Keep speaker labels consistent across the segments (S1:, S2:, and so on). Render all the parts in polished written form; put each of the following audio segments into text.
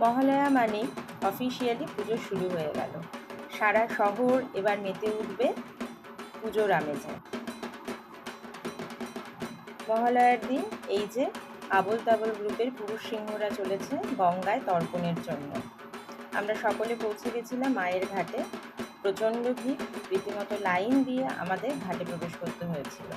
S1: মহালয়া মানে অফিসিয়ালি পুজো শুরু হয়ে গেল। সারা শহর এবার মেতে উঠবে পুজোর আমেজে। মহালয়ার দিন এই যে আবোল তাবোল গ্রুপের পুরুষ সিংহরা চলেছে গঙ্গায় তর্পণের জন্য। আমরা সকলে পৌঁছে গেছিলাম মায়ের ঘাটে। প্রচণ্ড ভিড়, রীতিমতো লাইন দিয়ে আমাদের ঘাটে প্রবেশ করতে হয়েছিল।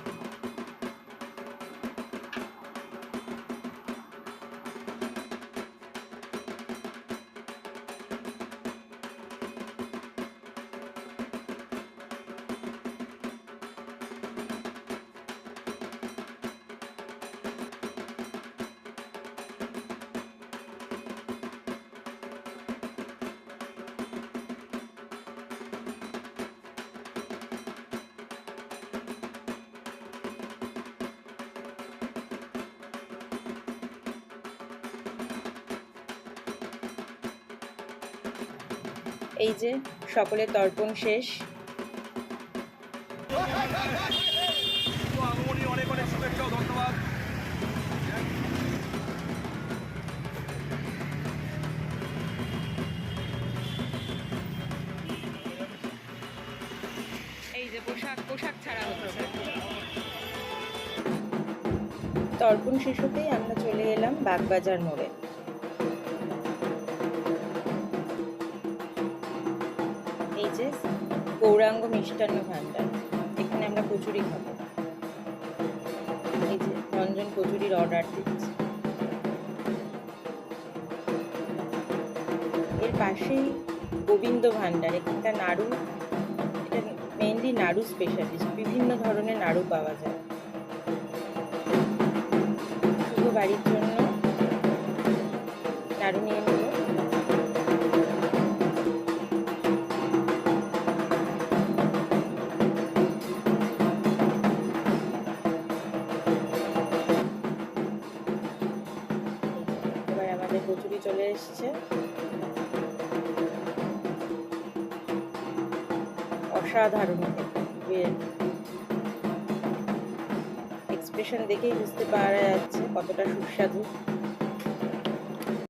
S1: এই যে সকলের তর্পণ শেষ। এই যে পোশাক ছাড়া হচ্ছে। তর্পণ শেষ হতেই আমরা চলে এলাম বাগবাজার মোড়ে। এই যে গৌরাঙ্গ মিষ্টান্ন ভাণ্ডার, এখানে আমরা কচুরি খাবো। এই যে রঞ্জন কচুরির অর্ডার দিচ্ছে। এর পাশেই গোবিন্দ ভাণ্ডার, এখানকার নাড়ু, এটা মেইনলি নাড়ু স্পেশালিস্ট, বিভিন্ন ধরনের নাড়ু পাওয়া যায়। শুধু বাড়ির জন্য নাড়ু নিয়ে নেব। এবার আমাদের কচুরি চলে এসছে। অসাধারণ, এক্সপ্রেশন দেখেই বুঝতে পারা যাচ্ছে কতটা সুস্বাদু।